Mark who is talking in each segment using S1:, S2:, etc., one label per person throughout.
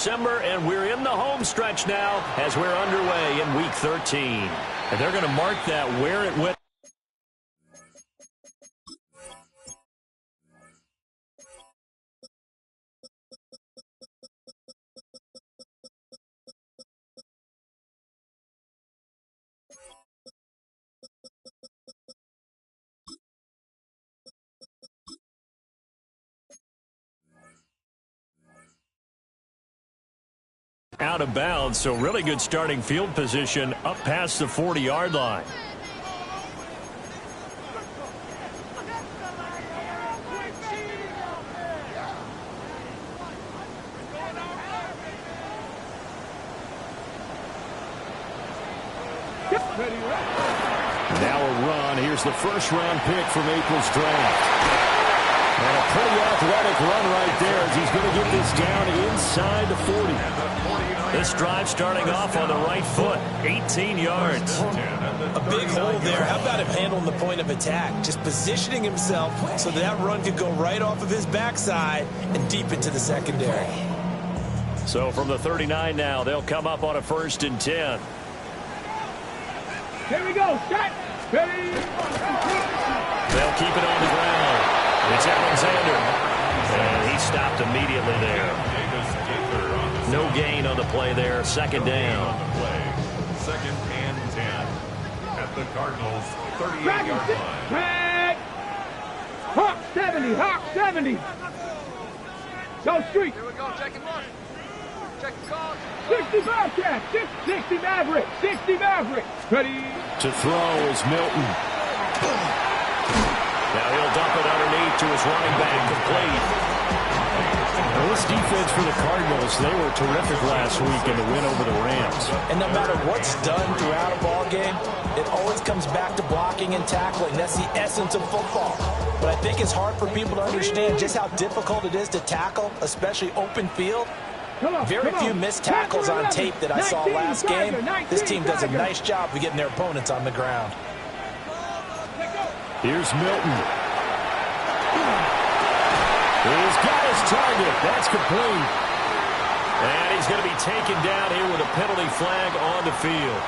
S1: December, and we're in the home stretch now as we're underway in Week 13. And they're going to mark that where it went. Out of bounds, so really good starting field position up past the 40-yard line. Now a run. Here's the first-round pick from April's draft. And a pretty athletic run right there as he's going to get this down inside the 40. This drive starting off on the right foot, 18 yards.
S2: A big hole there. How about him handling the point of attack? Just positioning himself so that run could go right off of his backside and deep into the secondary.
S1: So from the 39 now, they'll come up on a 1st and 10.
S3: Here we go. Set. Ready.
S1: They'll keep it on the ground. It's Alexander. And he stopped immediately there. No gain on the play there. 2nd down.
S4: 2nd and 10 at the Cardinals 38-yard line.
S3: Hawk 70. Hawk 70. Go street.
S5: Here we go. Check him on. Check the call.
S3: 60 Bobcat. 60 Maverick. 60 Maverick. Ready.
S1: To throw is Milton. Now he'll dump it underneath to his running back, complete. Well, this defense for the Cardinals, they were terrific last week in the win over the Rams.
S2: And no matter what's done throughout a ball game, it always comes back to blocking and tackling. That's the essence of football. But I think it's hard for people to understand just how difficult it is to tackle, especially open field. Very few missed tackles on tape that I saw last game. This team does a nice job of getting their opponents on the ground.
S1: Here's Milton. He's got his target. That's complete. And he's going to be taken down here with a penalty flag on the field.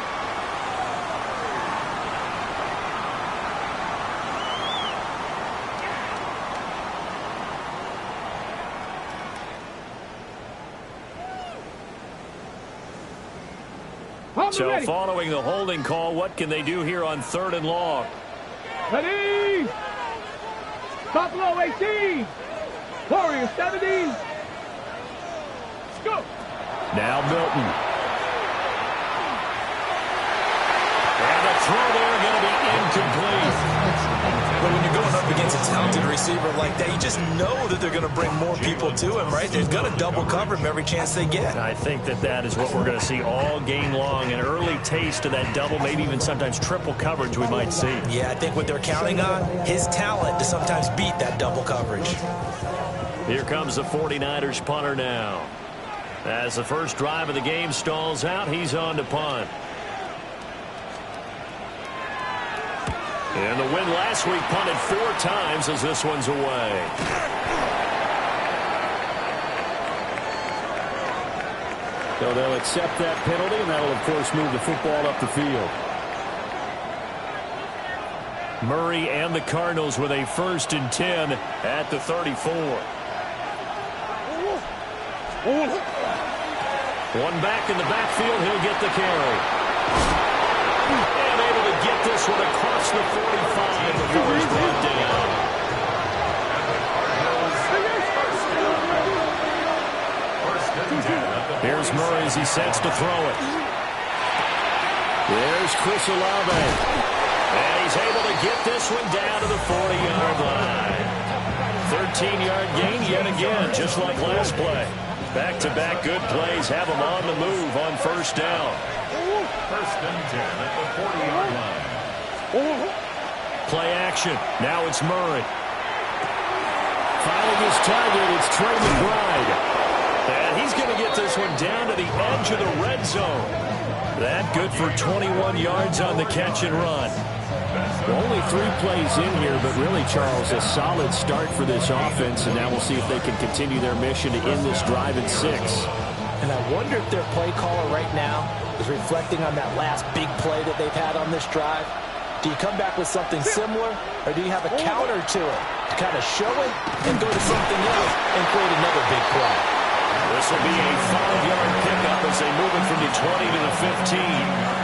S1: So following the holding call, what can they do here on 3rd and long?
S3: Ready. Buffalo 18. Warriors 70. Let's go.
S1: Now Milton. And the throw there going to be incomplete.
S2: But when you're going up against a talented receiver like that, you just know that they're going to bring more people to him, right? They're going to double cover him every chance they get.
S1: I think that is what we're going to see all game long. An early taste of that double, maybe even sometimes triple coverage we might see.
S2: Yeah, I think what they're counting on, his talent to sometimes beat that double coverage.
S1: Here comes the 49ers punter now. As the first drive of the game stalls out, he's on to punt. And the win last week punted 4 times as this one's away. So they'll accept that penalty, and that'll, of course, move the football up the field. Murray and the Cardinals with a 1st and 10 at the 34. One back in the backfield, he'll get the carry. And able to get this one across the 45 before he's brought down. Here's Murray as he sets to throw it. There's Chris Olave. And he's able to get this one down to the 40-yard line. 13-yard gain yet again, just like last play. Back-to-back good plays have him on the move on 1st down.
S4: 1st and 10 at the 40-yard line.
S1: Play action. Now it's Murray. Finding his target, it's Trey McBride. And he's going to get this one down to the edge of the red zone. That good for 21 yards on the catch and run. Only 3 plays in here, but really, Charles, a solid start for this offense, and now we'll see if they can continue their mission to end this drive at 6.
S2: And I wonder if their play caller right now is reflecting on that last big play that they've had on this drive. Do you come back with something similar, or do you have a counter to it to kind of show it and go to something else and create another big play?
S1: This will be a 5-yard pickup as they move it from the 20 to the 15.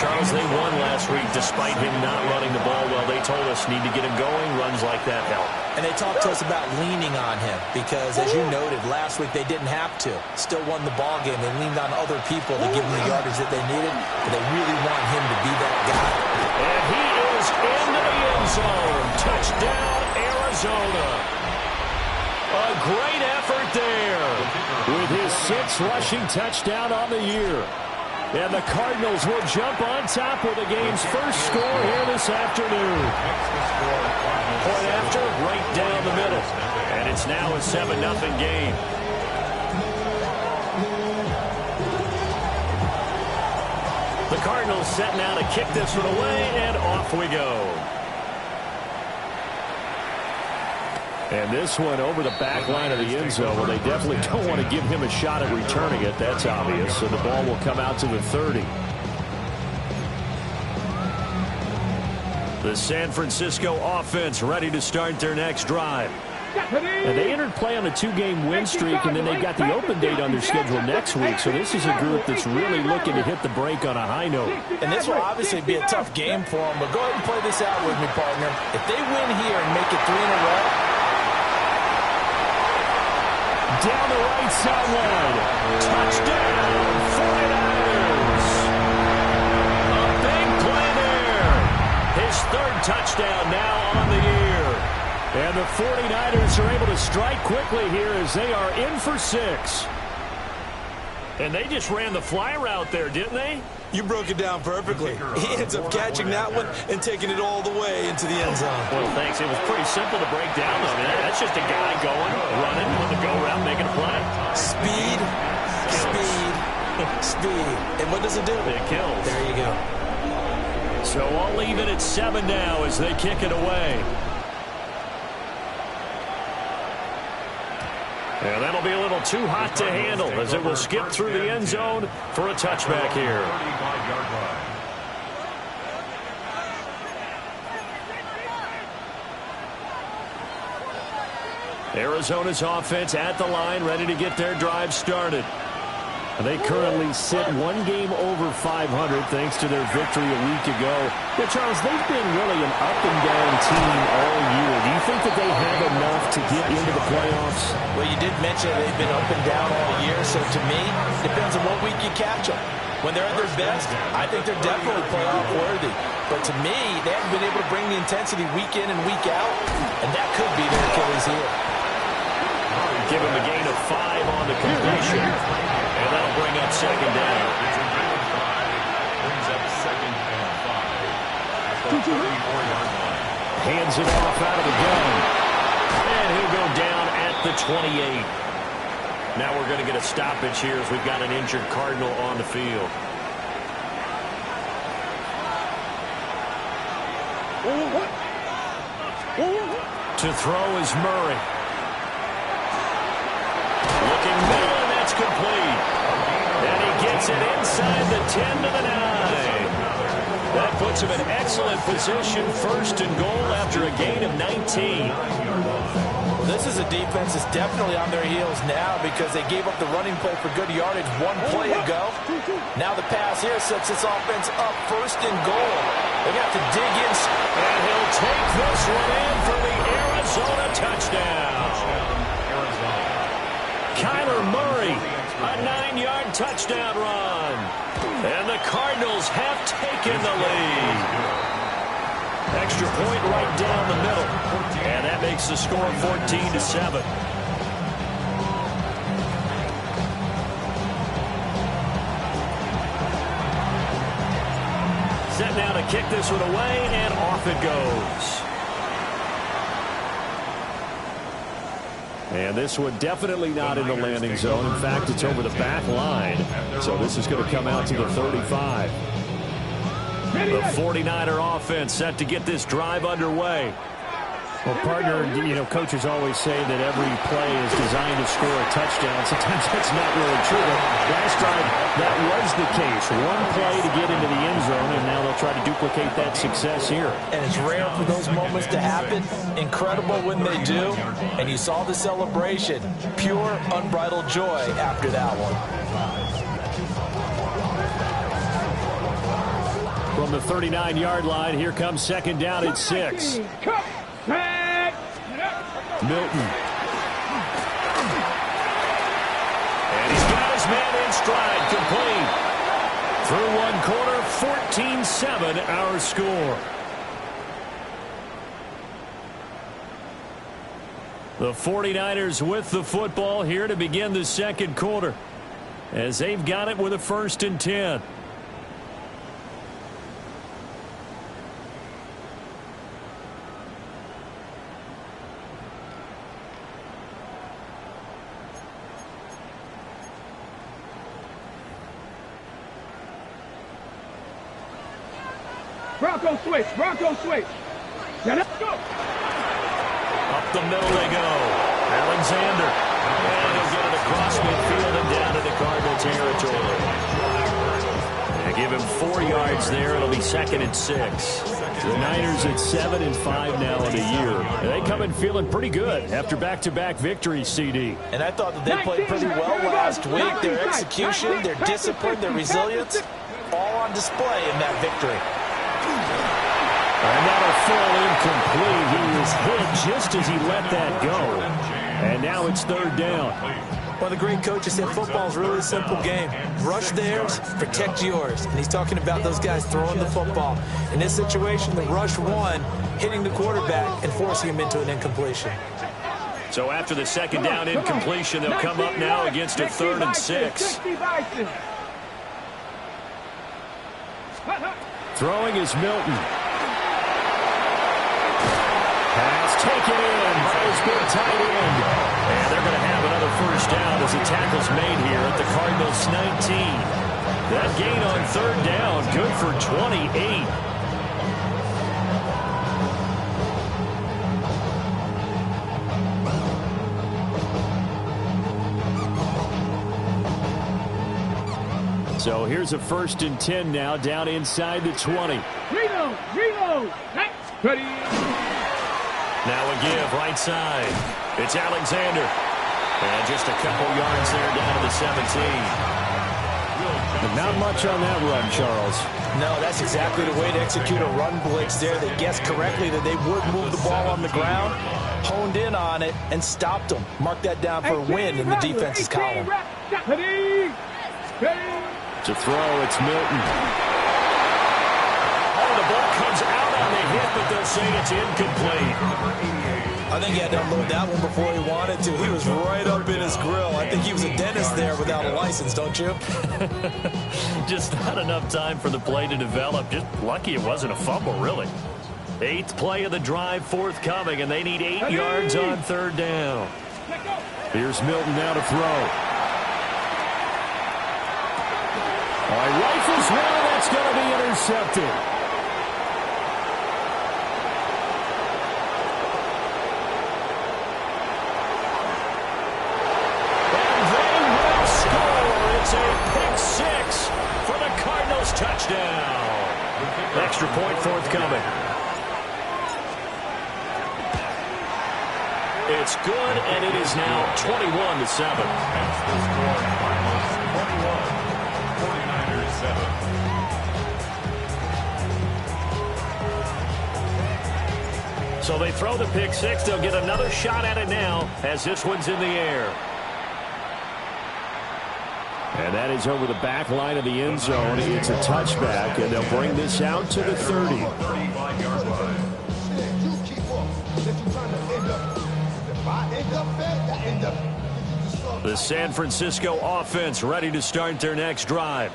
S1: Charles, they won last week despite him not running the ball well. They told us need to get him going. Runs like that help.
S2: And they talked to us about leaning on him because, as you noted, last week they didn't have to. Still won the ball game. They leaned on other people to give them the yardage that they needed, but they really want him to be that guy.
S1: And he is into the end zone. Touchdown, Arizona. A great effort there with his 6th rushing touchdown on the year. And the Cardinals will jump on top with the game's first score here this afternoon. Point after, right down the middle. And it's now a 7-0 game. The Cardinals set now to kick this one away, and off we go. And this one over the back line of the end zone. Well, they definitely don't want to give him a shot at returning it. That's obvious. So the ball will come out to the 30. The San Francisco offense ready to start their next drive. And they entered play on a 2-game win streak, and then they've got the open date on their schedule next week. So this is a group that's really looking to hit the break on a high note.
S2: And this will obviously be a tough game for them, but go ahead and play this out with me, partner. If they win here and make it 3 in a row,
S1: down the right sideline. Touchdown, 49ers. A big play there. His 3rd touchdown now on the year. And the 49ers are able to strike quickly here as they are in for 6. And they just ran the fly route there, didn't they?
S2: You broke it down perfectly. He ends up catching that one and taking it all the way into the end zone.
S1: Well, thanks. It was pretty simple to break down, though. I mean, that's just a guy going, running, with the go-route, making a play.
S2: Speed, speed, speed. And what does it do?
S1: It kills.
S2: There you go.
S1: So I'll leave it at 7 now as they kick it away. And that'll be a little too hot to handle as it will skip through the end zone for a touchback here. Arizona's offense at the line, ready to get their drive started. They currently sit 1 game over 500 thanks to their victory a week ago. Yeah, Charles, they've been really an up-and-down team all year. Do you think that they have enough to get into the playoffs?
S2: Well, you did mention they've been up and down all year, so to me, it depends on what week you catch them. When they're at their best, I think they're definitely playoff worthy. But to me, they haven't been able to bring the intensity week in and week out, and that could be their Achilles heel.
S1: Give him a gain of 5 on the completion. And that'll bring up 2nd down.
S4: Brings up 2nd and 5. At the 34-yard line.
S1: Hands it off out of the gun. And he'll go down at the 28. Now we're going to get a stoppage here as we've got an injured Cardinal on the field. To throw is Murray. Looking middle, and that's complete. And he gets it inside the 10 to the 9. That puts him in excellent position, 1st and goal after a gain of 19.
S2: This is a defense that's definitely on their heels now because they gave up the running play for good yardage 1 play ago. Now the pass here sets this offense up 1st and goal. They got to dig in.
S1: And he'll take this one in for the Arizona touchdown. Kyler Murray, a 9-yard touchdown run. And the Cardinals have taken the lead. Extra point right down the middle. And that makes the score 14-7. Set now to kick this one away, and off it goes. And this one definitely not in the landing zone. In fact, it's over the back line. So this is going to come out to the 35. The 49er offense set to get this drive underway. Well, partner, coaches always say that every play is designed to score a touchdown. Sometimes that's not really true, but last drive, that was the case. One play to get into the end zone, and now they'll try to duplicate that success here.
S2: And it's rare for those moments to happen. Incredible when they do. And you saw the celebration. Pure, unbridled joy after that one.
S1: From the 39-yard line, here comes second down at 6. Milton. And he's got his man in stride, complete. Through one quarter, 14-7 our score. The 49ers with the football here to begin the second quarter, as they've got it with a 1st and 10.
S3: Bronco switch. Bronco switch. Now let's go.
S1: Up the middle they go. Alexander. And he'll get it across midfield and down to the Cardinal territory. They give him 4 yards there. It'll be 2nd and 6. The Niners at 7-5 now in the year. And they come in feeling pretty good after back-to-back victories, CD.
S2: And I thought that they played pretty well last week. Their execution, their discipline, their resilience, all on display in that victory.
S1: And that'll fall incomplete. He was hit just as he let that go. And now it's 3rd down.
S2: One of the great coaches said football is really a simple game. Rush theirs, protect yours. And he's talking about those guys throwing the football. In this situation, the rush one, hitting the quarterback and forcing him into an incompletion.
S1: So after the 2nd down incompletion, they'll come up now against a 3rd and 6. Throwing is Milton. Pass taken in by his big tight end. And they're going to have another 1st down as the tackle's made here at the Cardinals 19. That gain on 3rd down, good for 28. So here's a 1st and 10 now, down inside the 20.
S3: Reload. Ready.
S1: Now a give, right side. It's Alexander. And just a couple yards there down to the 17. But not much on that run, Charles.
S2: No, that's exactly the way to execute a run blitz there. They guessed correctly that they would move the ball on the ground, honed in on it, and stopped them. Mark that down for a win in the defense's column.
S1: To throw, it's Milton. Oh, the ball comes out on the hit, but they'll say it's incomplete.
S2: I think he had to unload that one before he wanted to. He was right up in his grill. I think he was a dentist there without a license, don't you?
S1: Just not enough time for the play to develop. Just lucky it wasn't a fumble, really. 8th play of the drive forthcoming, and they need 8 yards on 3rd down. Here's Milton now to throw. All right, rifles one, that's going to be intercepted. And they will score. It's a pick 6 for the Cardinals touchdown. Extra point forthcoming. It's good, and it is now 21-7.
S4: That's the score. Cardinals 21. 49ers 7.
S1: So they throw the pick 6. They'll get another shot at it now as this one's in the air. And that is over the back line of the end zone. It's a touchback, and they'll bring this out to the 30.
S4: 35-yard line.
S1: The San Francisco offense ready to start their next drive.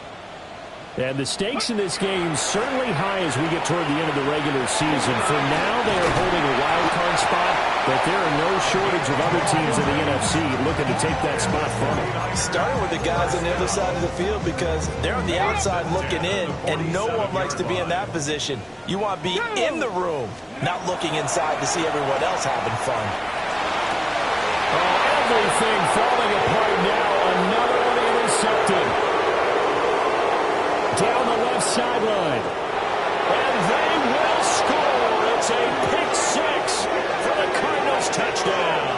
S1: And the stakes in this game certainly high as we get toward the end of the regular season. For now, they are holding a wild card spot, but there are no shortage of other teams in the NFC looking to take that spot from them.
S2: Starting with the guys on the other side of the field because they're on the outside looking in, and no one likes to be in that position. You want to be in the room, not looking inside to see everyone else having fun.
S1: Oh, everything falling apart now. Another one intercepted. Down the left sideline. And they will score. It's a pick six for the Cardinals touchdown.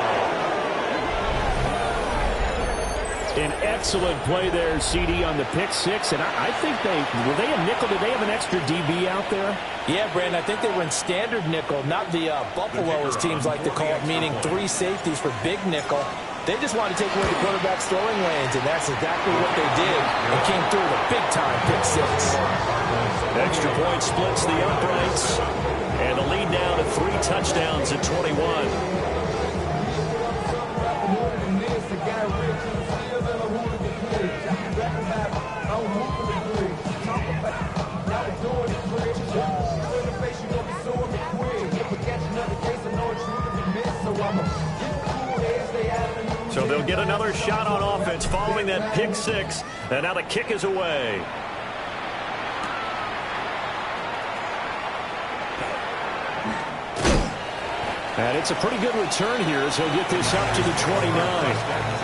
S1: An excellent play there, CD, on the pick six. And I think were they a nickel? Did they have an extra DB out there?
S2: Yeah, Brandon, I think they were in standard nickel, not the Buffalo, as teams like to call it, meaning 3 safeties for big nickel. They just wanted to take away the quarterback's throwing lanes, and that's exactly what they did. And came through with a big-time pick six.
S1: Extra point splits the uprights. And the lead now to 3 touchdowns at 21. So they'll get another shot on offense following that pick six. And now the kick is away. And it's a pretty good return here as he'll get this up to the 29.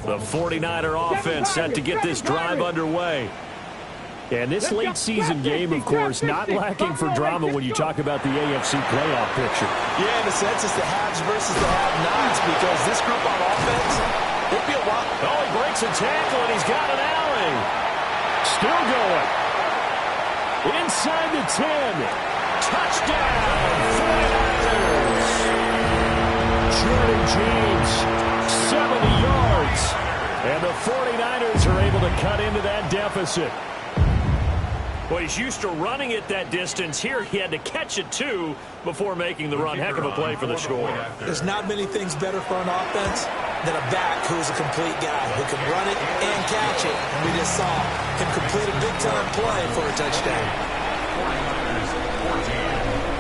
S1: The 49er offense set to get this drive underway. And this late season game, of course, not lacking for drama when you talk about the AFC playoff picture.
S2: Yeah, in a sense, it's the haves versus the have-nots because this group on offense, it'd be a lot.
S1: Oh, he breaks a tackle, and he's got an alley. Still going. Inside the 10. Touchdown, 49ers. Jordan James, 70 yards. And the 49ers are able to cut into that deficit. Well, he's used to running it that distance. Here he had to catch it, too, before making the run. Heck of a play for the score.
S2: There's not many things better for an offense than a back who is a complete guy who can run it and catch it. And we just saw him complete a big-time play for a touchdown.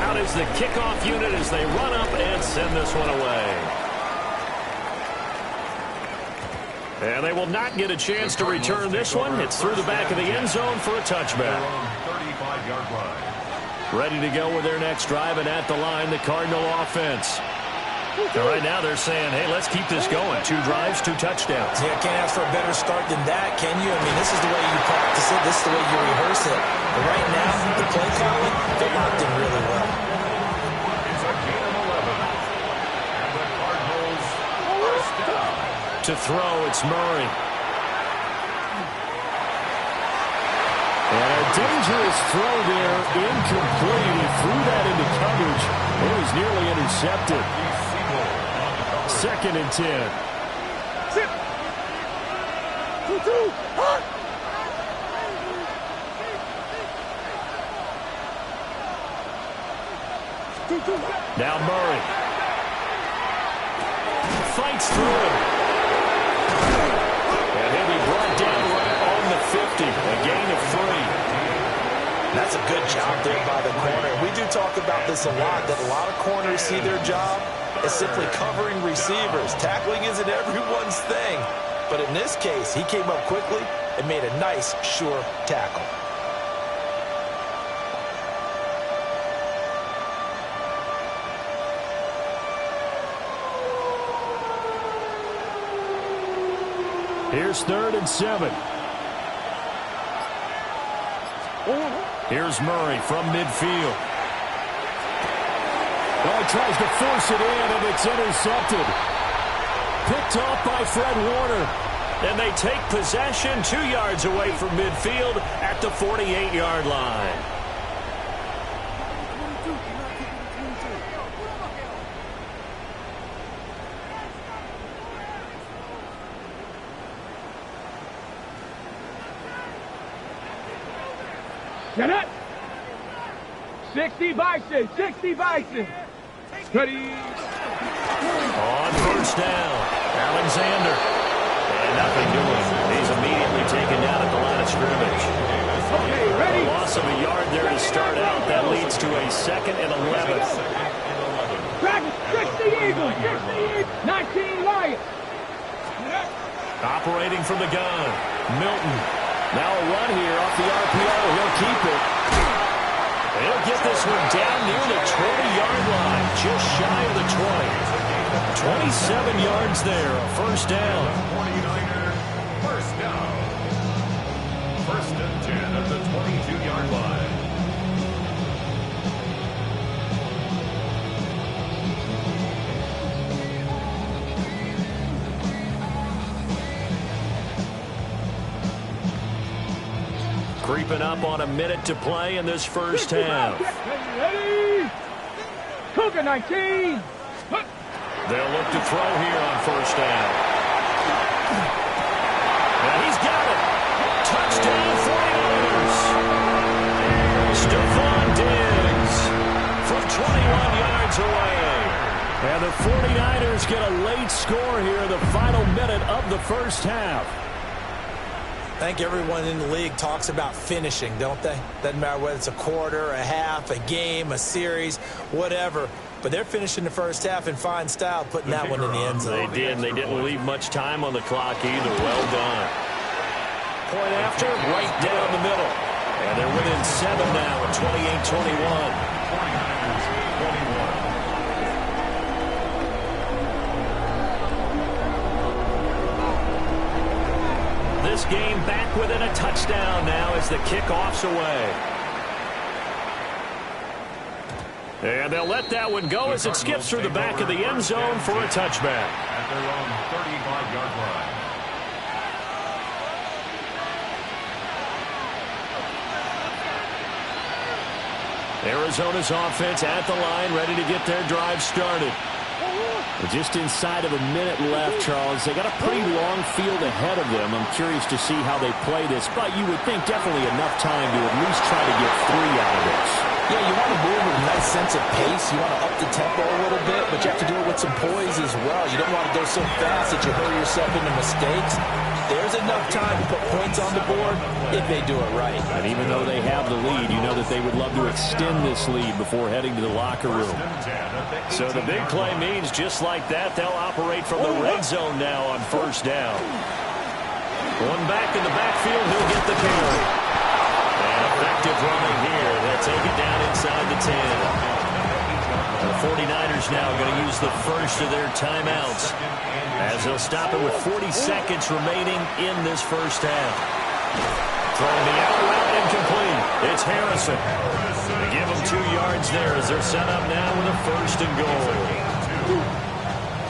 S1: Out is the kickoff unit as they run up and send this one away. And they will not get a chance to return this one. It's through the back of the end zone for a touchback. Ready to go with their next drive, and at the line, the Cardinal offense. And right now they're saying, hey, let's keep this going. 2 drives, 2 touchdowns.
S2: Yeah, can't ask for a better start than that, can you? I mean, this is the way you practice it. This is the way you rehearse it. But right now, the play calling, they're locked in really well.
S1: To throw, it's Murray. And a dangerous throw there, incomplete. He threw that into coverage. It was nearly intercepted. 2nd and 10. Now Murray. Fights through him. And he'll be brought down right on the 50. A gain of 3.
S2: That's a good job there by the corner. We do talk about this a lot, that a lot of corners see their job as simply covering receivers. Tackling isn't everyone's thing. But in this case, he came up quickly and made a nice, sure tackle.
S1: Here's 3rd and 7. Here's Murray from midfield. Oh, he tries to force it in, and it's intercepted. Picked off by Fred Warner. And they take possession 2 yards away from midfield at the 48-yard line.
S3: Set up. 60 Bison. 60 Bison. Ready.
S1: On first down, Alexander. And nothing doing. He's immediately taken down at the line of scrimmage.
S3: Okay, ready.
S1: Loss of a yard there to start out. That leads to a 2nd and 11.
S3: Dragon. 60 Eagles. 60 Eagles. 19 Lions.
S1: Operating from the gun, Milton. Now a run here off the RPO. He'll keep it. He'll get this one down near the 20-yard line, just shy of the 20. 27 yards there, a first down.
S4: 49er, first down. First and 10 at the 22-yard line.
S1: Creeping up on a minute to play in this first half.
S3: Ready. Cougar 19.
S1: They'll look to throw here on first down. And he's got it. Touchdown 49ers. Stephon Diggs from 21 yards away. And the 49ers get a late score here in the final minute of the first half.
S2: I think everyone in the league talks about finishing, don't they? Doesn't matter whether it's a quarter, a half, a game, a series, whatever. But they're finishing the first half in fine style, putting that one in the end zone.
S1: They did, and they didn't leave much time on the clock either. Well done. Point after, right down the middle. And they're within 7 now at 28-21.
S4: 49ers, 21.
S1: This game back within a touchdown now as the kickoff's away. And they'll let that one go as it skips through the back of the end zone for a touchback.
S4: At their own 35-yard line.
S1: Arizona's offense at the line, ready to get their drive started. Just inside of a minute left, Charles. They got a pretty long field ahead of them. I'm curious to see how they play this, but you would think definitely enough time to at least try to get 3 out of this.
S2: Yeah, you want to move with a nice sense of pace. You want to up the tempo a little bit, but you have to do it with some poise as well. You don't want to go so fast that you hurry yourself into mistakes. There's enough time to put points on the board if they do it right.
S1: And even though they have the lead, you know that they would love to extend this lead before heading to the locker room. So the big play means just like that, they'll operate from the red zone now on first down. One back in the backfield, he'll get the carry. And effective running here. They'll take it down inside the 10. The 49ers now going to use the first of their timeouts as they'll stop it with 40 seconds remaining in this first half. Throwing the out route incomplete. It's Harrison. They give him 2 yards there as they're set up now with a first and goal.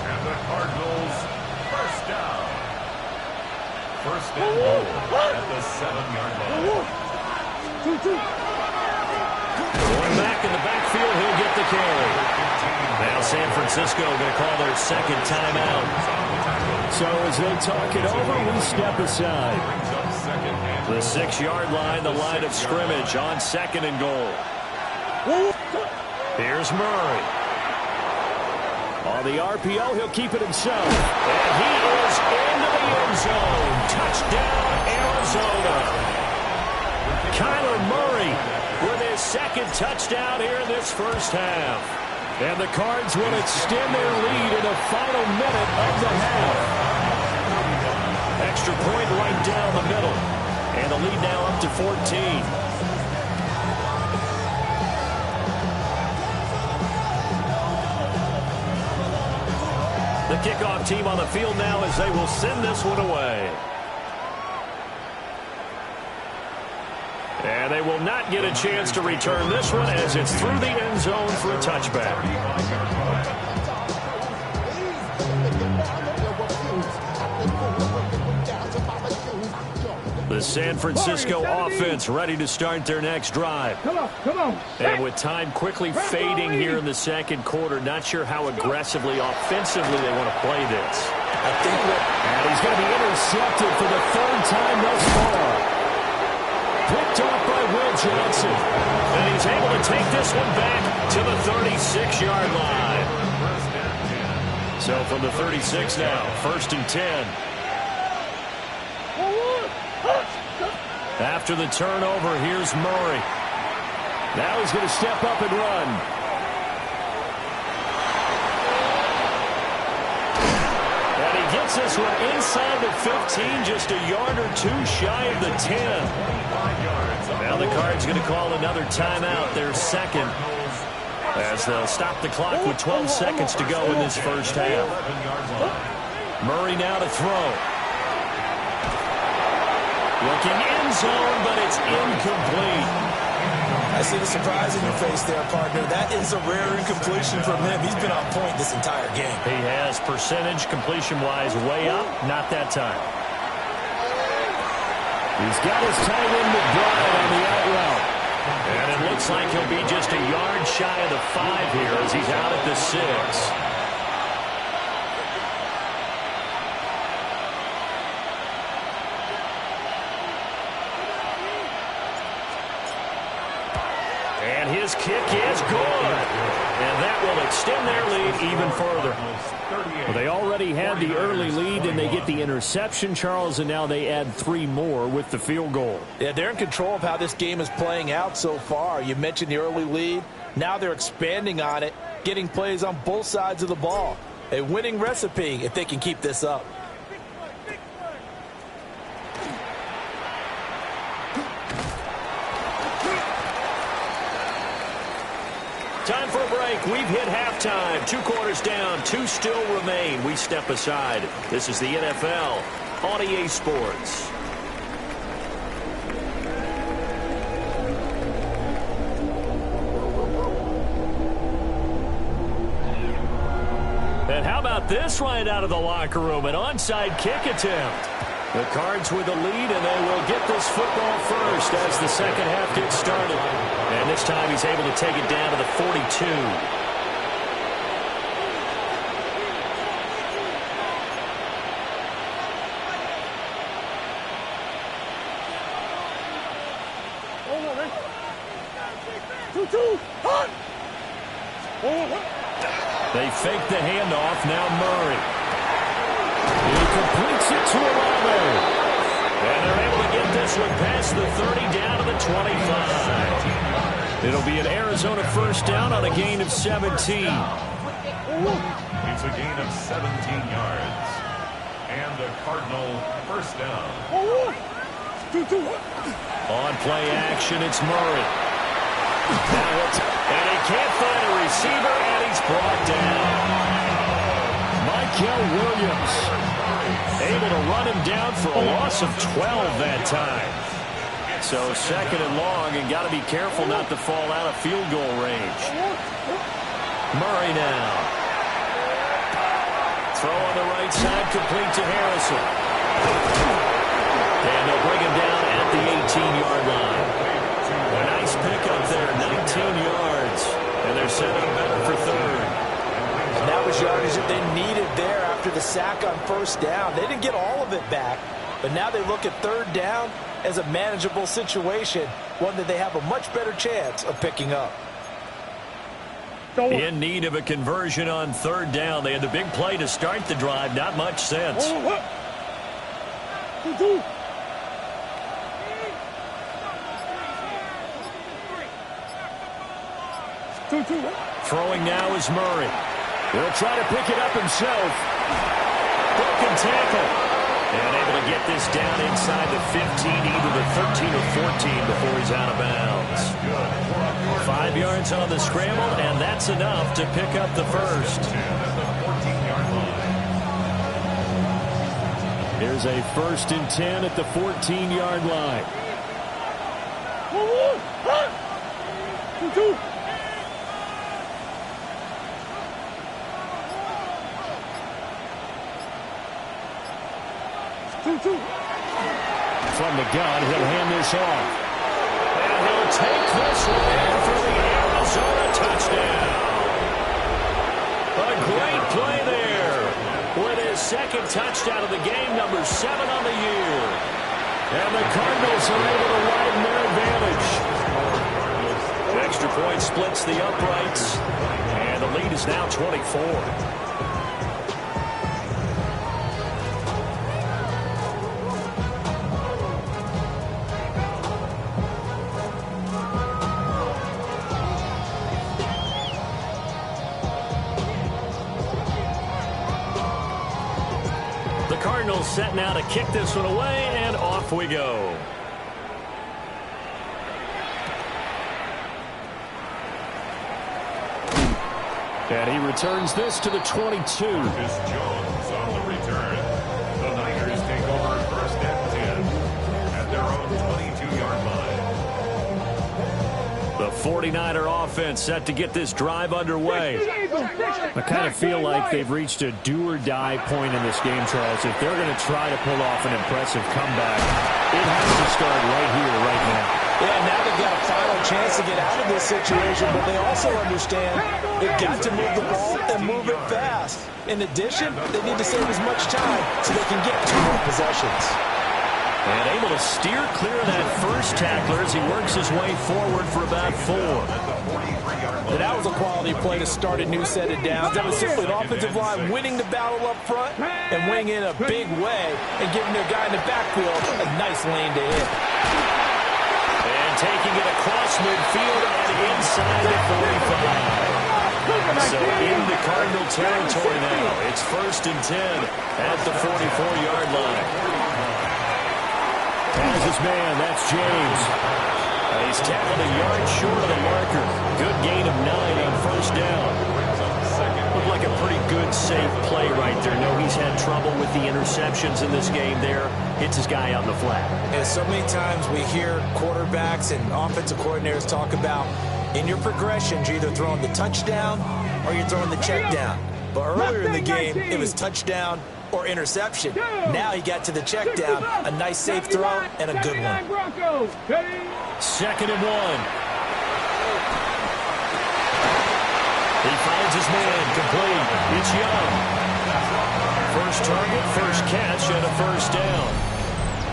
S4: And the Cardinals, first down. First and goal at the 7-yard line.
S1: Going back in the backfield, he'll get the carry. Now San Francisco going to call their second timeout. So as they talk it over, we step aside. The 6-yard line, the line of scrimmage on second and goal. Here's Murray. On the RPO, he'll keep it himself. And he is into the end zone. Touchdown, Arizona. Kyler Murray with his second touchdown here in this first half. And the Cards will extend their lead in the final minute of the half. Extra point right down the middle. And the lead now up to 14. The kickoff team on the field now as they will send this one away. And they will not get a chance to return this one as it's through the end zone for a touchback. The San Francisco offense ready to start their next drive.
S3: Come on.
S1: And with time quickly fading here in the second quarter, not sure how aggressively, offensively they want to play this. And he's going to be intercepted for the 3rd time thus far. Picked off by Will Johnson. And he's able to take this one back to the 36-yard line. So from the 36 now, 1st and 10. After the turnover, here's Murray. Now he's going to step up and run. And he gets this one inside the 15, just a yard or two shy of the 10. Now the Cards going to call another timeout, their second, as they'll stop the clock with 12 seconds to go in this first half. Murray now to throw. Looking end zone, but it's incomplete.
S2: I see the surprise in your face there, partner. That is a rare incompletion from him. He's been on point this entire game.
S1: He has percentage completion-wise way up. Not that time. He's got his tight end McBride on the out route. And it looks like he'll be just a yard shy of the 5 here as he's out at the 6. And his kick is good. And that will extend their lead even further. Well, they already had the early lead, and they get the interception, Charles, and now they add 3 more with the field goal.
S2: Yeah, they're in control of how this game is playing out so far. You mentioned the early lead. Now they're expanding on it, getting plays on both sides of the ball. A winning recipe if they can keep this up.
S1: Time for a break. We've hit halftime. 2 quarters down. 2 still remain. We step aside. This is the NFL on EA Sports. And how about this right out of the locker room? An onside kick attempt. The Cards with the lead, and they will get this football first as the second half gets started. And this time he's able to take it down to the 42. They fake the handoff. Now Murray. He completes it to Olave. And they're able to get this one past the 30 down to the 25. It'll be an Arizona first down on a gain of 17.
S4: It's a gain of 17 yards. And a Cardinal first down.
S1: On play action, it's Murray. And he can't find a receiver, and he's brought down. Michael Williams able to run him down for a loss of 12 that time. So 2nd and long, and got to be careful not to fall out of field goal range. Murray now. Throw on the right side, complete to Harrison. And they'll bring him down at the 18-yard line. A nice pickup there, 19 yards. And they're set up for 3rd.
S2: And that was yardage that they needed there after the sack on first down. They didn't get all of it back, but now they look at 3rd down as a manageable situation, one that they have a much better chance of picking up.
S1: In need of a conversion on 3rd down. They had the big play to start the drive. Not much sense. Throwing now is Murray. He'll try to pick it up himself. Broken tackle. And able to get this down inside the 15, either the 13 or 14 before he's out of bounds. 5 yards on the scramble, and that's enough to pick up the first. Here's a 1st and 10 at the 14-yard line. From the gun, he'll hand this off. And he'll take this one for the Arizona touchdown. A great play there with his 2nd touchdown of the game, number 7 on the year. And the Cardinals are able to widen their advantage. extra point splits the uprights, and the lead is now 24. The Cardinals set now to kick this one away, and off we go. And he returns this to the 22.
S4: Marcus Jones on the return. The Niners take over first and 10 at their own 22-yard line.
S1: The 49er offense set to get this drive underway. I kind of feel like they've reached a do-or-die point in this game, Charles. If they're going to try to pull off an impressive comeback, it has to start right here, right now.
S2: Yeah, now they've got a final chance to get out of this situation, but they also understand they've got to move the ball and move it fast. In addition, they need to save as much time so they can get 2 more possessions.
S1: And able to steer clear of that first tackler as he works his way forward for about 4.
S2: And that was a quality play to start a new set of downs. That was simply an offensive line winning the battle up front and winning in a big way and giving their guy in the backfield a nice lane to hit.
S1: And taking it across midfield and inside the 45. So into Cardinal territory now. It's first and 10 at the 44-yard line. Has his man, that's James. He's tackled a yard short of the marker. Good gain of 9 on first down. Looked like a pretty good, safe play right there. No, he's had trouble with the interceptions in this game there. Hits his guy out in the flat.
S2: And so many times we hear quarterbacks and offensive coordinators talk about in your progressions, you're either throwing the touchdown or you're throwing the check down. But earlier in the game, it was touchdown or interception. Now he got to the check down. A nice safe throw and a good one.
S1: Second and 1. He finds his man complete. It's Young. First target, first catch, and a first down.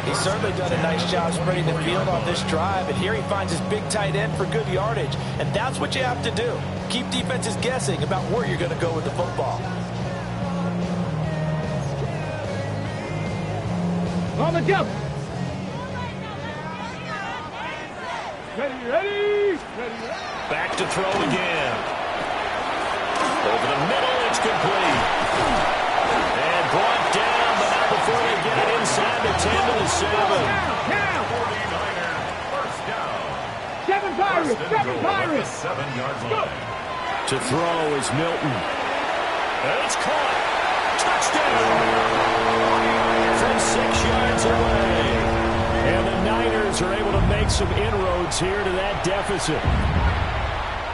S2: He's certainly done a nice job spreading the field on this drive, and here he finds his big tight end for good yardage. And that's what you have to do. Keep defenses guessing about where you're going to go with the football.
S3: On the jump. Ready.
S1: Back to throw again. Over the middle, it's complete. And brought down, but not before they get it inside the 10 to the 7.
S3: Now.
S4: 49er, first down.
S3: 7 Pirates. 7 Pirates.
S4: 7-yard line.
S1: To throw is Milton. And it's caught. Touchdown. From 6 yards away. And the Niners are able to make some inroads here to that deficit.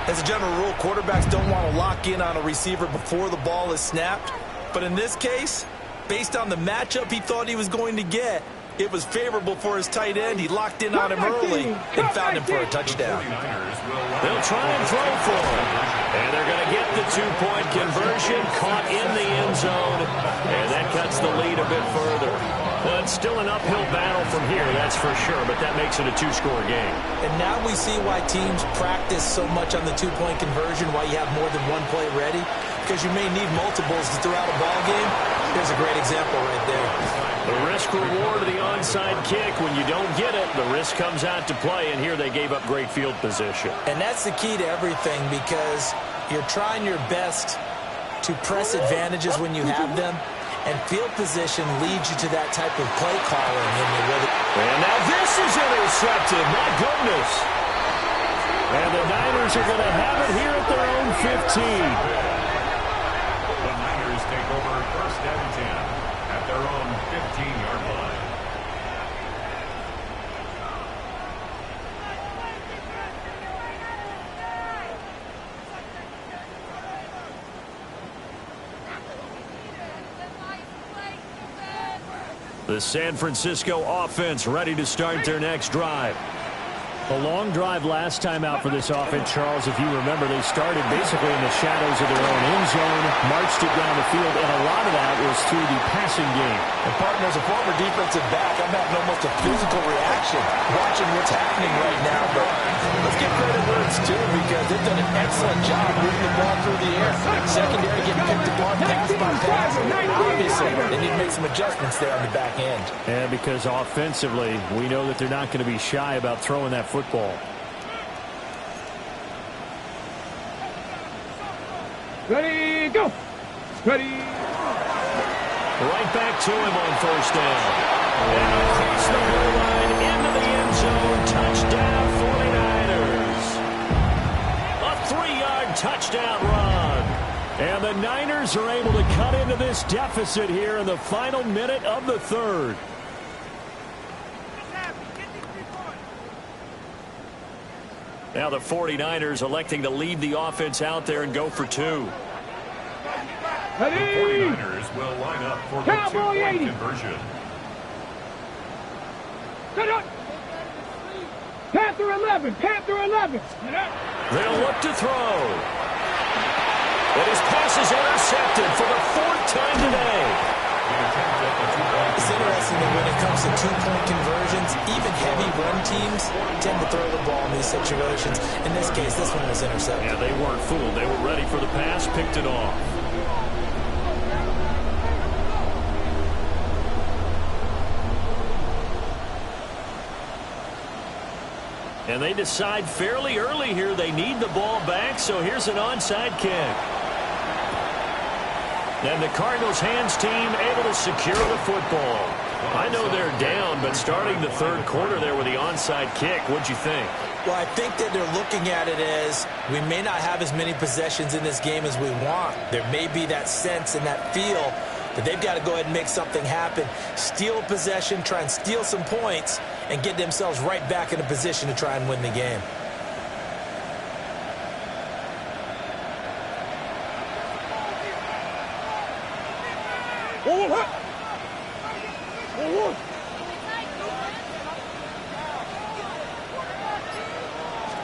S2: As a general rule, quarterbacks don't want to lock in on a receiver before the ball is snapped. But in this case, based on the matchup he thought he was going to get, it was favorable for his tight end. He locked in on him early and found him for a touchdown.
S1: They'll try and throw for him. And they're going to get the 2-point conversion, caught in the end zone. And that cuts the lead a bit further. Well, it's still an uphill battle from here, that's for sure, but that makes it a 2-score game.
S2: And now we see why teams practice so much on the 2-point conversion, why you have more than one play ready, because you may need multiples throughout a ball game. Here's a great example right there.
S1: The risk-reward of the onside kick, when you don't get it, the risk comes out to play, and here they gave up great field position.
S2: And that's the key to everything, because you're trying your best to press advantages when you have them. And field position leads you to that type of play calling.
S1: And now this is intercepted. My goodness. And the Niners are going to have it here at their own 15.
S4: The Niners take over first and 10 at their own 15-yard line.
S1: The San Francisco offense ready to start their next drive. A long drive last time out for this offense, Charles. If you remember, they started basically in the shadows of their own end zone, marched it down the field, and a lot of that was through the passing game.
S2: And partner, as a former defensive back, I'm having almost a physical reaction watching what's happening right now. But let's give credit where it's due, because they've done an excellent job moving the ball through the air. Secondary getting picked apart pass by pass. Obviously, they need to make some adjustments there on the back end.
S1: Yeah, because offensively, we know that they're not going to be shy about throwing that football.
S3: Ready, go. Ready.
S1: Right back to him on first down. And across the goal line into the end zone. Touchdown 49ers. A 3-yard touchdown run. And the Niners are able to cut into this deficit here in the final minute of the third. Now the 49ers electing to leave the offense out there and go for 2.
S4: The 49ers will line up for the
S3: Cowboy
S4: 2-point
S3: 80.
S4: conversion.
S3: Panther 11. Panther 11.
S1: They'll look to throw. But his pass is intercepted for the 4th time today.
S2: It's interesting that when it comes to 2-point conversions, even heavy run teams tend to throw the ball in these situations. In this case, this one was intercepted.
S1: Yeah, they weren't fooled. They were ready for the pass, picked it off. And they decide fairly early here they need the ball back, so here's an onside kick. And the Cardinals hands team able to secure the football. I know they're down, but starting the third quarter there with the onside kick, what'd you think?
S2: Well, I think that they're looking at it as we may not have as many possessions in this game as we want. There may be that sense and that feel that they've got to go ahead and make something happen. Steal possession, try and steal some points, and get themselves right back in a position to try and win the game.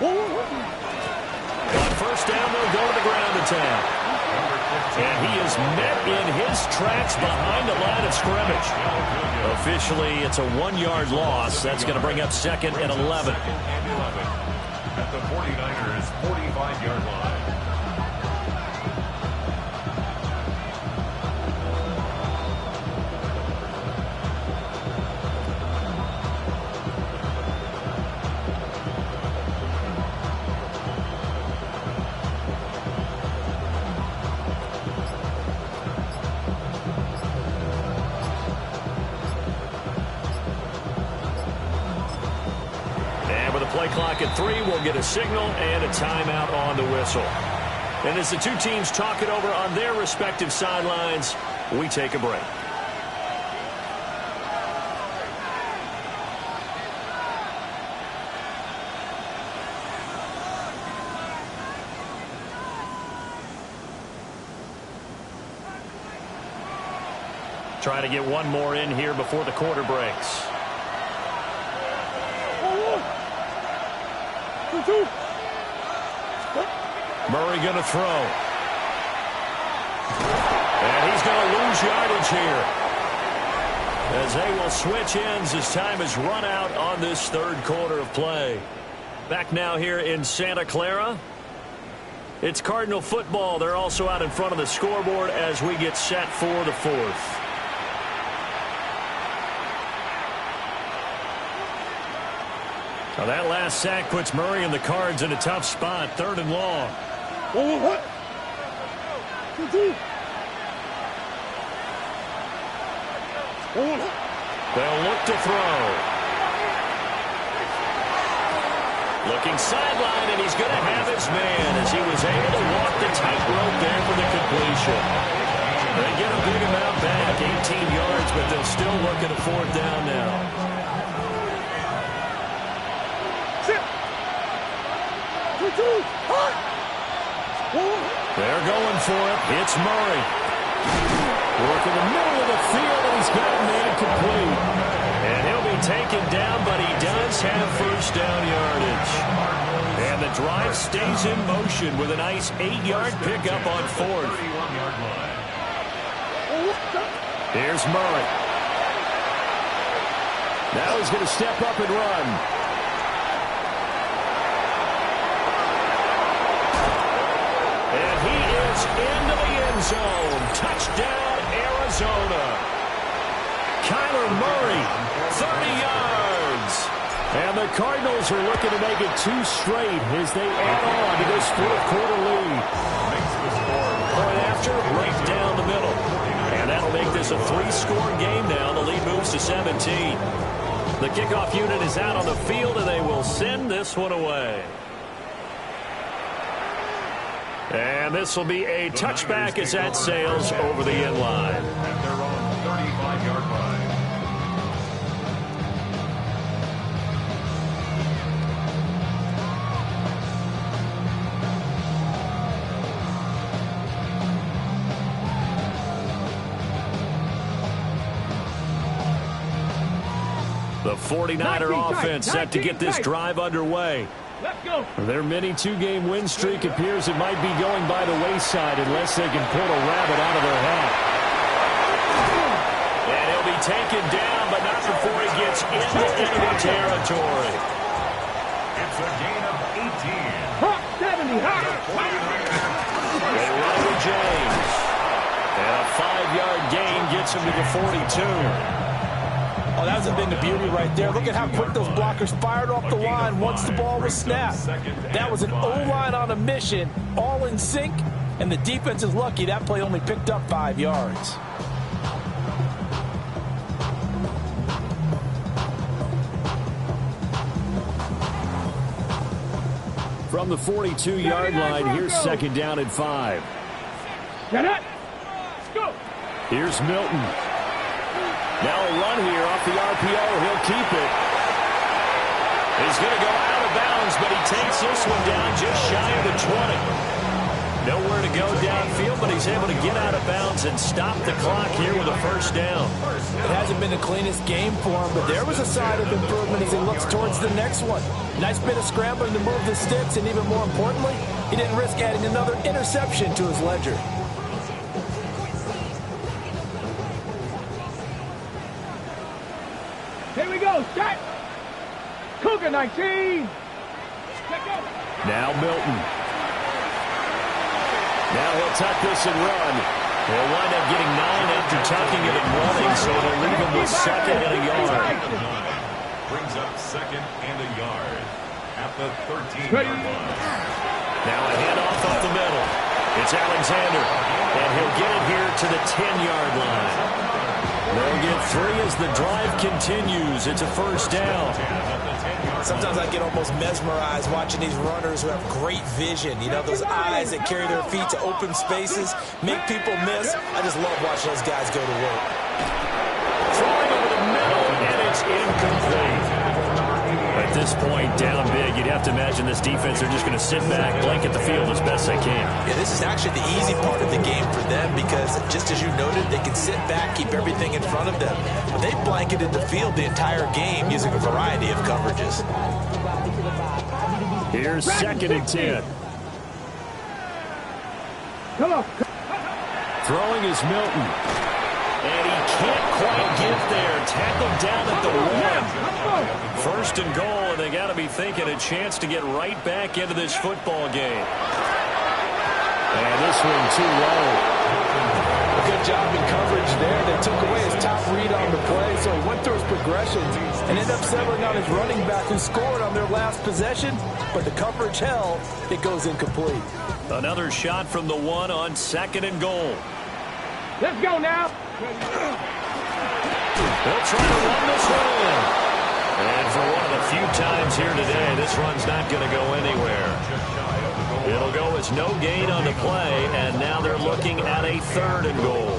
S1: On first down, they'll go to the ground attack. And he is met in his tracks behind the line of scrimmage. Officially, it's a 1-yard loss. That's going to bring up 2nd and 11.
S4: At the 49ers' 45-yard line.
S1: Play clock at 3. We'll get a signal and a timeout on the whistle. And as the two teams talk it over on their respective sidelines, we take a break. Trying to get one more in here before the quarter breaks. Murray going to throw. And he's going to lose yardage here, as they will switch ends as time has run out on this third quarter of play. Back now here in Santa Clara. It's Cardinal football. They're also out in front of the scoreboard as we get set for the 4th. Now that last sack puts Murray and the Cards in a tough spot. 3rd and long. They'll look to throw. Looking sideline, and he's going to have his man as he was able to walk the tightrope there for the completion. They get a big amount back, 18 yards, but they'll still look at a 4th down now. They're going for it. It's Murray. Working the middle of the field, and he's got it made complete. And he'll be taken down, but he does Cardinals have first down yardage. And the drive stays in motion with a nice 8-yard pickup on fourth. Here's Murray. Now he's going to step up and run. And he is into the end zone. Touchdown, Arizona. Kyler Murray, 30 yards. And the Cardinals are looking to make it 2 straight as they add on to this fourth-quarter lead. Point after, right down the middle. And that'll make this a 3-score game now. The lead moves to 17. The kickoff unit is out on the field, and they will send this one away. And this will be a touchback as that sails over the end line.
S4: At their own 35-yard line.
S1: The 49er offense set to get this drive underway.
S3: Let's go.
S1: Their mini 2-game win streak appears it might be going by the wayside unless they can pull a rabbit out of their hat. And he'll be taken down, but not before he gets into enemy territory.
S4: It's a gain of 18.
S3: Hot 70, hot.
S1: They run with James. And a 5-yard gain gets him to the 42.
S2: Oh, that was a thing of beauty right there. Look at how quick those blockers fired off the line once the ball was snapped. That was an O-line on a mission, all in sync, and the defense is lucky that play only picked up 5 yards.
S1: From the 42-yard line, here's second down and 5.
S3: Get it. Go.
S1: Here's Milton. Now a run here off the RPO. He'll keep it. He's going to go out of bounds, but he takes this one down just shy of the 20. Nowhere to go downfield, but he's able to get out of bounds and stop the clock here with a first down.
S2: It hasn't been the cleanest game for him, but there was a sign of improvement as he looks towards the next one. Nice bit of scrambling to move the sticks, and even more importantly, he didn't risk adding another interception to his ledger.
S3: Here we go. Set. Cougar 19.
S1: Now Milton. Now he'll tuck this and run. He'll wind up getting 9 after tucking it and running, so it'll leave him with second and a yard.
S4: Brings up second and a yard at the 13-yard line.
S1: Now a handoff up the middle. It's Alexander, and he'll get it here to the 10-yard line. They'll get 3 as the drive continues. It's a first down.
S2: Sometimes I get almost mesmerized watching these runners who have great vision. You know, those eyes that carry their feet to open spaces, make people miss. I just love watching those guys go to work.
S1: Throwing over the middle, and it's incomplete. At this point, down big, you'd have to imagine this defense, they're just going to sit back, blanket the field as best they can.
S2: Yeah, this is actually the easy part of the game for them because, just as you noted, they can sit back, keep everything in front of them. But they've blanketed the field the entire game using a variety of coverages.
S1: Here's second and 10.
S3: Come on.
S1: Throwing is Milton. And he can't quite get there. Tackled down at the 1. First and goal, and they got to be thinking a chance to get right back into this football game. And this one too low.
S2: A good job in coverage there. They took away his top read on the play, so he went through his progressions and ended up settling on his running back who scored on their last possession, but the coverage held. It goes incomplete.
S1: Another shot from the 1 on second and goal.
S3: Let's go now.
S1: They'll try to run this one in. And for one of the few times here today, this run's not going to go anywhere. It'll go as no gain on the play, and now they're looking at a third and goal.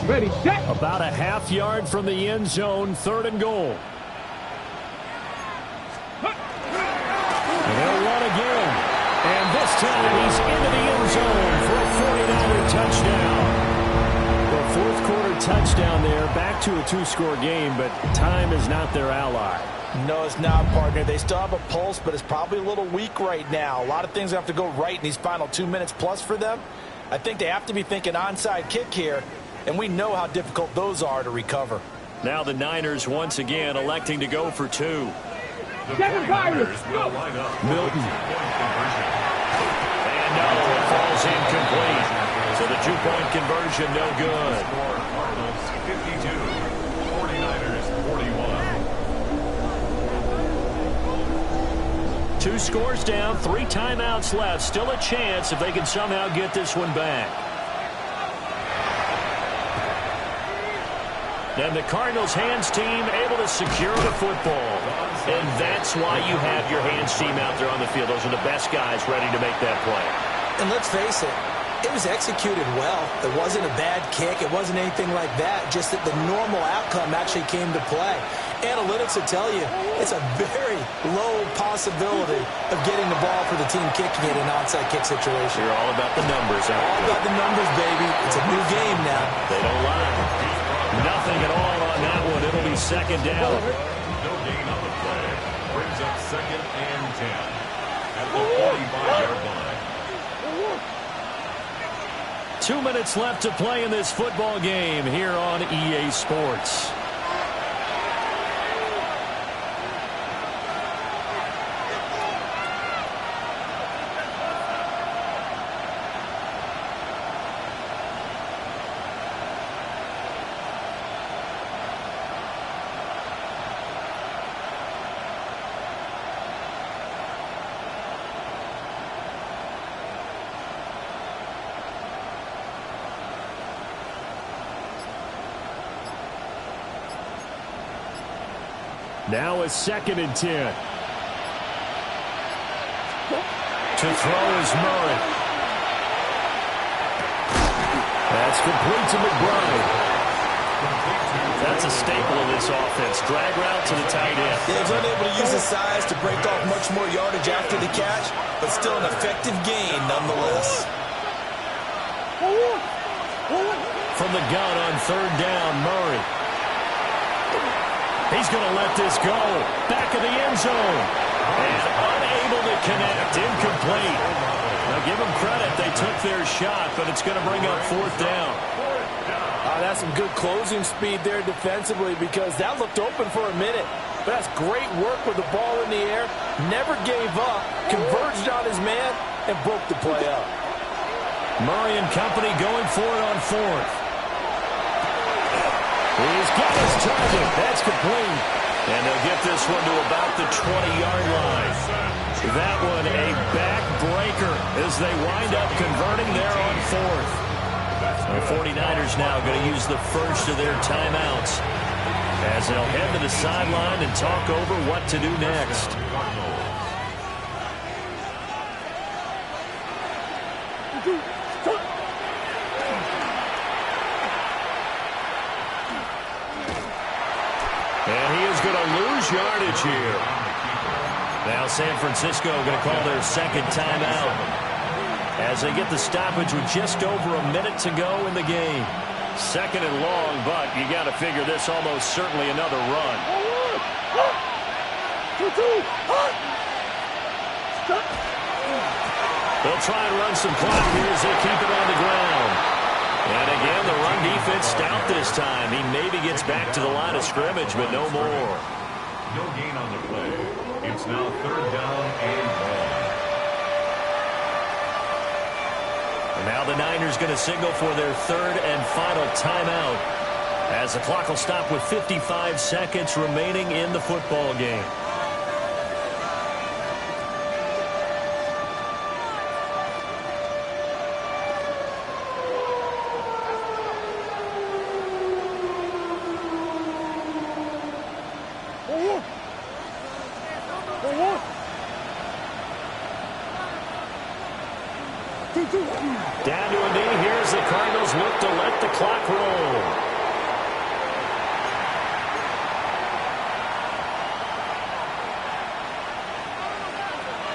S3: Ready, set.
S1: About a half yard from the end zone, third and goal. And they'll run again. And this time, he's into the end zone for a 49er touchdown. Well, fourth quarter touchdown there, back to a two-score game, but time is not their ally.
S2: No, it's not, partner. They still have a pulse, but it's probably a little weak right now. A lot of things have to go right in these final 2 minutes plus for them. I think they have to be thinking onside kick here, and we know how difficult those are to recover.
S1: Now the Niners once again electing to go for two.
S3: Seven Pirates, go!
S1: Milton. And no, it falls incomplete. So the two-point conversion no good.
S4: Cardinals 52, 49ers 41.
S1: Two scores down, 3 timeouts left. Still a chance if they can somehow get this one back. And the Cardinals hands team able to secure the football. And that's why you have your hands team out there on the field. Those are the best guys ready to make that play.
S2: And let's face it, it was executed well. It wasn't a bad kick. It wasn't anything like that. Just that the normal outcome actually came to play. Analytics will tell you it's a very low possibility of getting the ball for the team kicking it in an onside kick situation.
S1: You're all about the numbers, aren't you?
S2: All about the numbers, baby. It's a new game now.
S1: They don't lie. Nothing at all on that one. It'll be second down.
S4: No gain on the play. Brings up 2nd and 10 at the 45-yard line.
S1: 2 minutes left to play in this football game here on EA Sports. Now a 2nd and 10. To throw is Murray. That's complete to McBride. That's a staple of this offense. Drag route to the tight end.
S2: Yeah, he's unable to use his size to break off much more yardage after the catch, but still an effective gain nonetheless.
S1: From the gun on 3rd down, Murray. He's going to let this go. Back of the end zone. And unable to connect. Incomplete. Now give them credit. They took their shot, but it's going to bring up 4th down.
S2: That's some good closing speed there defensively because that looked open for a minute. But that's great work with the ball in the air. Never gave up. Converged on his man and broke the play up.
S1: Murray and company going for it on 4th. He's got his target. That's complete. And they'll get this one to about the 20-yard line. That one a backbreaker as they wind up converting there on 4th. The 49ers now going to use the first of their timeouts as they'll head to the sideline and talk over what to do next. And he is going to lose yardage here. Now San Francisco going to call their 2nd timeout as they get the stoppage with just over a minute to go in the game. 2nd and long, but you got to figure this almost certainly another run. They'll try and run some clock here as they keep it on the ground. And again, the run defense stout this time. He maybe gets back to the line of scrimmage, but no more.
S4: No gain on the play. It's now 3rd down and 1.
S1: And now the Niners going to signal for their 3rd and final timeout as the clock will stop with 55 seconds remaining in the football game. Down to a knee here as the Cardinals look to let the clock roll.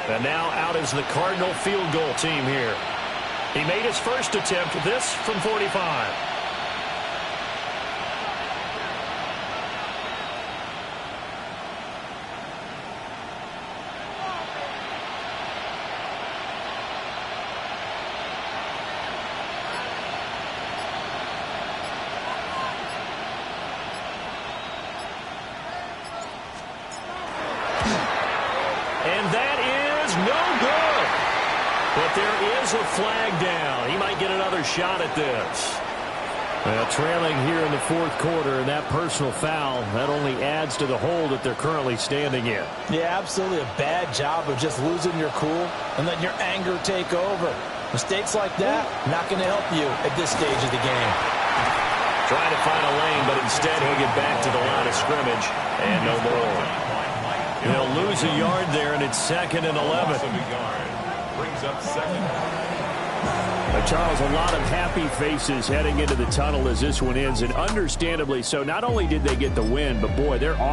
S1: And now out is the Cardinal field goal team here. He made his first attempt, this from 45. And that is no good. But there is a flag down. He might get another shot at this. Well, trailing here in the fourth quarter, and that personal foul, that only adds to the hole that they're currently standing in.
S2: Yeah, absolutely a bad job of just losing your cool and letting your anger take over. Mistakes like that, not going to help you at this stage of the game.
S1: Trying to find a lane, but instead he'll get back to the line of scrimmage, and no more. He'll lose a yard there, and it's 2nd and 11.
S4: Brings up 2nd.
S1: Charles, a lot of happy faces heading into the tunnel as this one ends, and understandably so. Not only did they get the win, but boy, they're off.